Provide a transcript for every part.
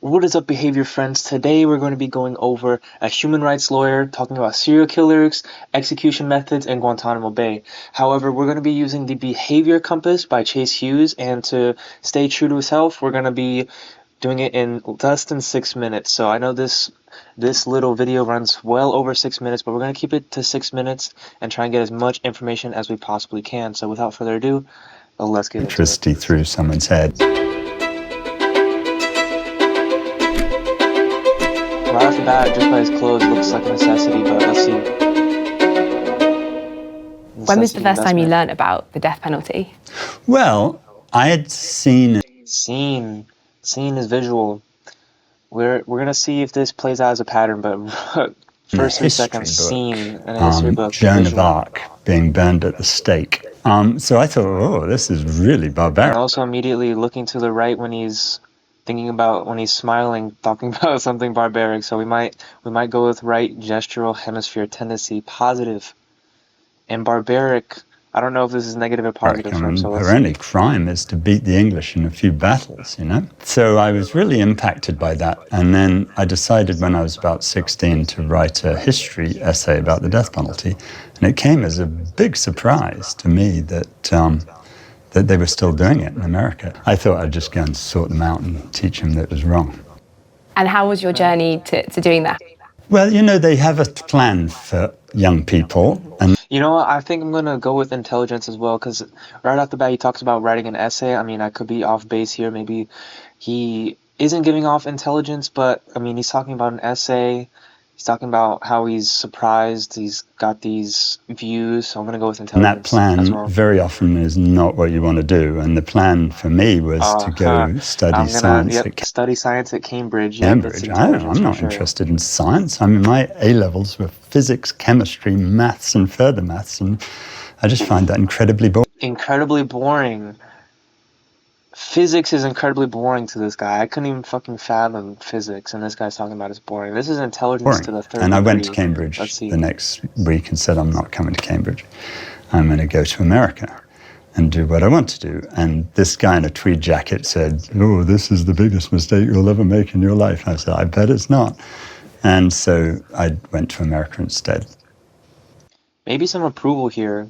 What is up, behavior friends? Today we're going to be going over a human rights lawyer talking about serial killers, execution methods, and Guantanamo Bay. However, we're going to be using the Behavior Compass by Chase Hughes, and to stay true to himself, we're going to be doing it in less than 6 minutes. So I know this little video runs well over 6 minutes, but we're going to keep it to 6 minutes and try and get as much information as we possibly can. So without further ado, let's get into it. Electricity through someone's head. Right off the bat, just by his clothes, looks like a necessity, but let's see. When was the first time you learned about the death penalty? Well, I had seen... Seen is visual. We're gonna see if this plays out as a pattern, but first 3 seconds, seen in a history book. Joan of Arc being burned at the stake. So I thought, oh, this is really barbaric. And also immediately looking to the right when he's thinking about, when he's smiling, talking about something barbaric. So we might go with right gestural hemisphere tendency, positive, and barbaric. I don't know if this is negative or positive. Her only crime is to beat the English in a few battles, you know? So I was really impacted by that. And then I decided when I was about 16 to write a history essay about the death penalty. And it came as a big surprise to me that they were still doing it in America. I thought I'd just go and sort them out and teach them that it was wrong. And how was your journey to doing that? Well, you know, they have a plan for young people. And you know what, I think I'm going to go with intelligence as well, because right off the bat he talks about writing an essay. I mean, I could be off base here. Maybe he isn't giving off intelligence, but, I mean, he's talking about an essay. He's talking about how he's surprised, he's got these views, so I'm going to go with intelligence. And that plan very often is not what you want to do. And the plan for me was to go study science. Study science at Cambridge. Cambridge? I'm not interested in science. I mean, my A-levels were physics, chemistry, maths, and further maths, and I just find that incredibly boring. Incredibly boring. Physics is incredibly boring to this guy. I couldn't even fucking fathom physics, and this guy's talking about it's boring. This is intelligence to the third degree. And I went to Cambridge the next week and said, I'm not coming to Cambridge. I'm going to go to America and do what I want to do. And this guy in a tweed jacket said, oh, this is the biggest mistake you'll ever make in your life. I said, I bet it's not. And so I went to America instead. Maybe some approval here,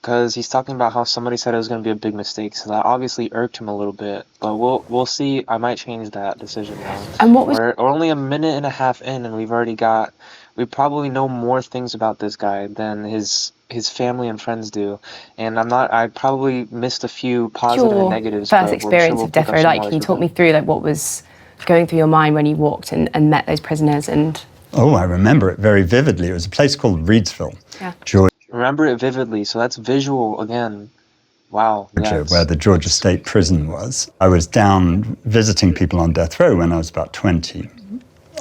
because he's talking about how somebody said it was going to be a big mistake, so that obviously irked him a little bit. But we'll see. I might change that decision now. And what was... We're only a minute and a half in, and we probably know more things about this guy than his family and friends do. And I probably missed a few positive and negatives. First experience of death row, like, can you talk me through what was going through your mind when you walked and met those prisoners? And oh, I remember it very vividly. It was a place called Reedsville. Yeah. Remember it vividly, so that's visual again. Wow. Where the Georgia State Prison was. I was down visiting people on death row when I was about 20.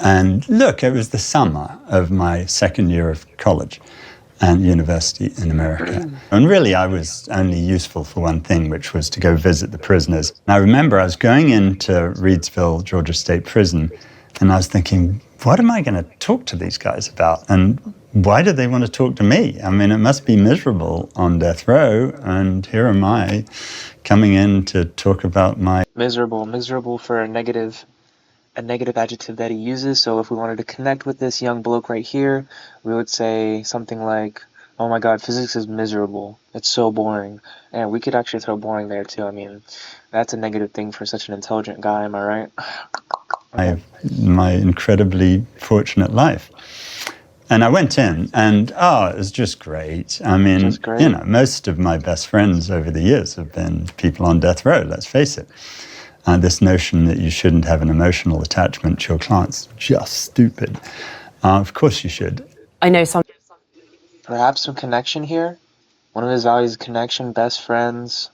And look, it was the summer of my second year of college and university in America. And really, I was only useful for one thing, which was to go visit the prisoners. And I remember I was going into Reedsville, Georgia State Prison, and I was thinking, what am I going to talk to these guys about? And why do they want to talk to me? I mean, it must be miserable on death row, and here am I coming in to talk about my... Miserable for a negative adjective that he uses. So if we wanted to connect with this young bloke right here, we would say something like, oh my god, physics is miserable. It's so boring. And we could actually throw boring there too. I mean, that's a negative thing for such an intelligent guy, am I right? I have my incredibly fortunate life. And I went in, and it was just great. I mean, you know, most of my best friends over the years have been people on death row, let's face it. This notion that you shouldn't have an emotional attachment to your clients, just stupid. Of course you should. I know some... Perhaps some connection here. One of his values is connection, best friends,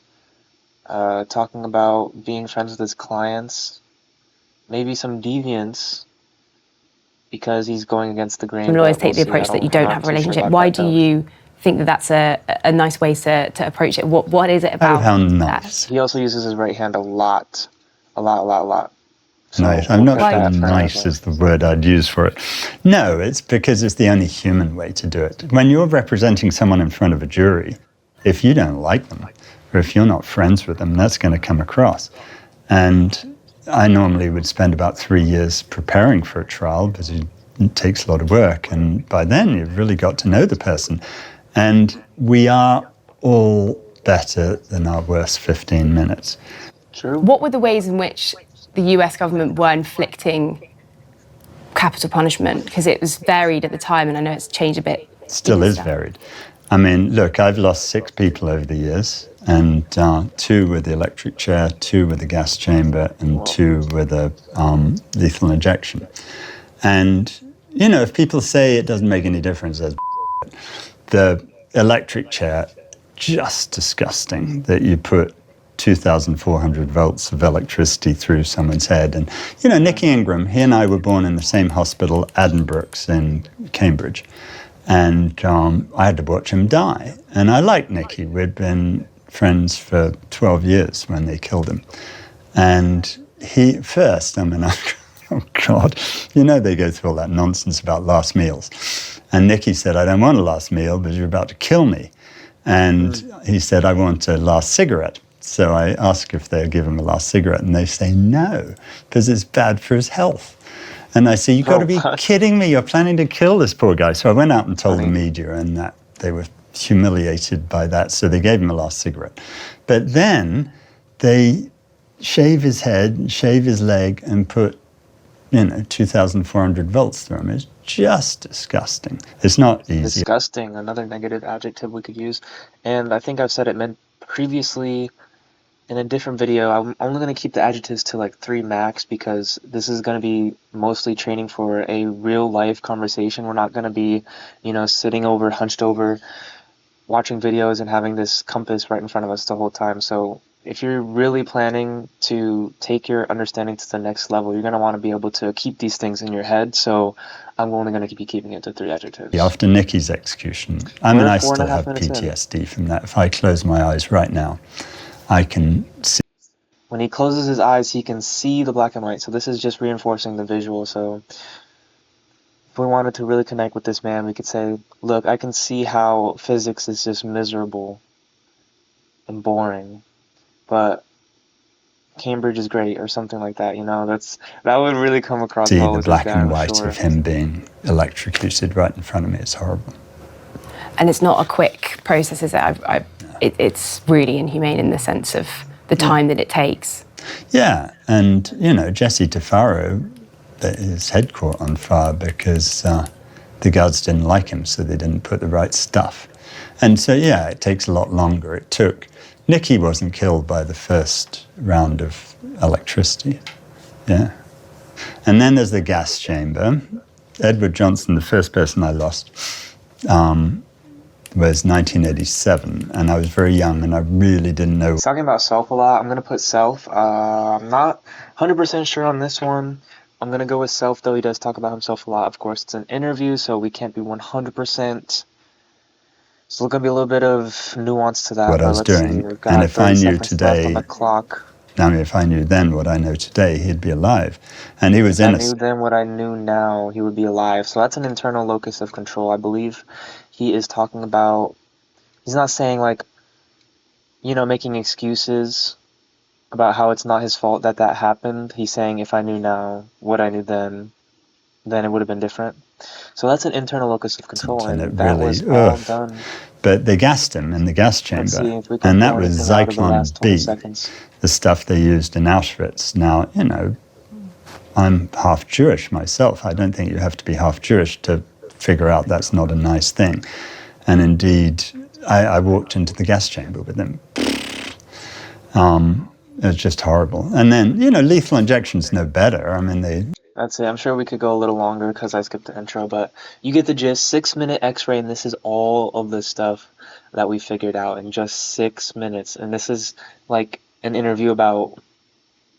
talking about being friends with his clients. Maybe some deviance, because he's going against the grain. Some lawyers take the approach that you don't have a relationship. Why do you think that that's a nice way to approach it? What is it about how nice. that? He also uses his right hand a lot. So nice. I'm not sure nice is the word I'd use for it. No, it's because it's the only human way to do it. When you're representing someone in front of a jury, if you don't like them, or if you're not friends with them, that's going to come across. And I normally would spend about 3 years preparing for a trial because it takes a lot of work. And by then, you've really got to know the person. And we are all better than our worst 15 minutes. True. What were the ways in which the US government were inflicting capital punishment? Because it was varied at the time, and I know it's changed a bit. Still is varied. I mean, look, I've lost 6 people over the years, and 2 with the electric chair, 2 with the gas chamber, and 2 with a lethal injection. And, you know, if people say it doesn't make any difference, there's the electric chair, just disgusting that you put 2,400 volts of electricity through someone's head. And, you know, Nicky Ingram, he and I were born in the same hospital, Addenbrooke's in Cambridge. And I had to watch him die. And I liked Nicky. We'd been friends for 12 years when they killed him. And he first, I mean, oh God, you know they go through all that nonsense about last meals. And Nicky said, I don't want a last meal because you're about to kill me. And he said, I want a last cigarette. So I asked if they'd give him a last cigarette, and they say no, because it's bad for his health. And I say, you've got to be kidding me. You're planning to kill this poor guy. So I went out and told the media, and that they were humiliated by that. So they gave him a last cigarette. But then they shave his head, shave his leg, and put, 2,400 volts through him. It's just disgusting. It's not easy. Disgusting, another negative adjective we could use. And I think I've said it previously in a different video. I'm only going to keep the adjectives to like 3 max, because this is going to be mostly training for a real life conversation. We're not going to be, sitting over, hunched over, watching videos and having this compass right in front of us the whole time. So if you're really planning to take your understanding to the next level, you're going to want to be able to keep these things in your head. So I'm only going to be keeping it to 3 adjectives. After Nicky's execution, I still have PTSD from that. If I close my eyes right now, I can see. When he closes his eyes, he can see the black and white. So this is just reinforcing the visual. So if we wanted to really connect with this man, we could say, look, I can see how physics is just miserable and boring, but Cambridge is great, or something like that. That would really come across well. See the black and white of him being electrocuted right in front of me is horrible. And it's not a quick process, is it? It's really inhumane in the sense of the time that it takes. Yeah, and Jesse Tafaro, his head caught on fire because the guards didn't like him, so they didn't put the right stuff. And so, it takes a lot longer. It took. Nicky wasn't killed by the first round of electricity. Yeah. And then there's the gas chamber. Edward Johnson, the first person I lost, was 1987, and I was very young, and I really didn't know. He's talking about self a lot. I'm going to put self. I'm not 100% sure on this one. I'm going to go with self, though he does talk about himself a lot. Of course, it's an interview, so we can't be 100%. So there's going to be a little bit of nuance to that. What I was doing, and if I knew today, on the clock. If I knew then what I know today, he'd be alive. And he was innocent. If I knew then what I knew now, he would be alive. So that's an internal locus of control. I believe he is talking about, he's not saying making excuses about how it's not his fault that happened. He's saying, if I knew now what I knew then it would have been different. So that's an internal locus of control, and that was all done. But they gassed him in the gas chamber, and that was Zyklon B, the stuff they used in Auschwitz. Now, I'm half Jewish myself. I don't think you have to be half Jewish to figure out that's not a nice thing. And indeed, I walked into the gas chamber with them. It was just horrible. And then, lethal injection's no better. That's it. I'm sure we could go a little longer because I skipped the intro, but you get the gist. 6-minute x-ray, and this is all of the stuff that we figured out in just 6 minutes. And this is like an interview about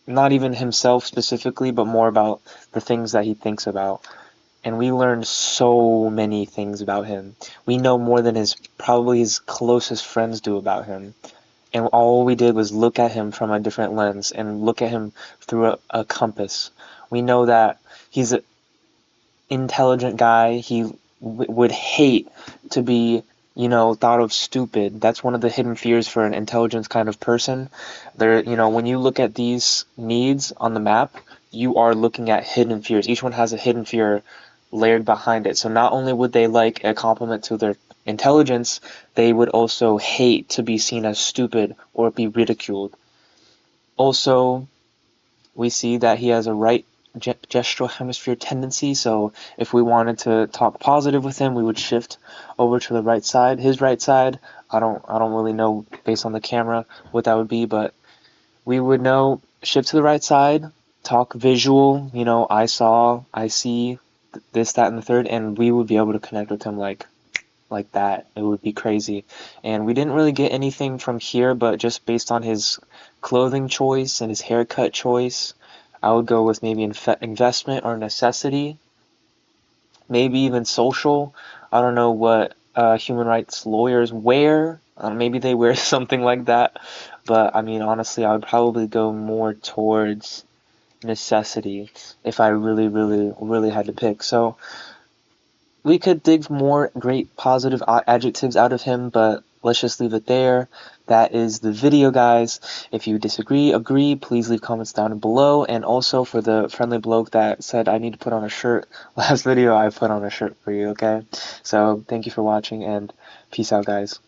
not even himself specifically, but more about the things that he thinks about. And we learned so many things about him. We know more than probably his closest friends do about him. And all we did was look at him from a different lens and look at him through a compass. We know that he's an intelligent guy. He would hate to be thought of stupid. That's one of the hidden fears for an intelligence kind of person. When you look at these needs on the map, you are looking at hidden fears. Each one has a hidden fear layered behind it. So not only would they like a compliment to their intelligence, they would also hate to be seen as stupid or be ridiculed. Also, we see that he has a right gestural hemisphere tendency, so if we wanted to talk positive with him, we would shift over to the right side, his right side. I don't really know based on the camera what that would be, but we would know shift to the right side, talk visual, I saw, I see, this, that, and the third, and we would be able to connect with him like that. It would be crazy. And we didn't really get anything from here, but just based on his clothing choice and his haircut choice, I would go with maybe investment or necessity, maybe even social. I don't know what human rights lawyers wear. Maybe they wear something like that. But I mean, honestly, I would probably go more towards necessity if I really, really, really had to pick. So we could dig more great positive adjectives out of him, but let's just leave it there. That is the video, guys. If you disagree, agree, please leave comments down below. And also for the friendly bloke that said I need to put on a shirt, last video I put on a shirt for you, okay? So thank you for watching and peace out, guys.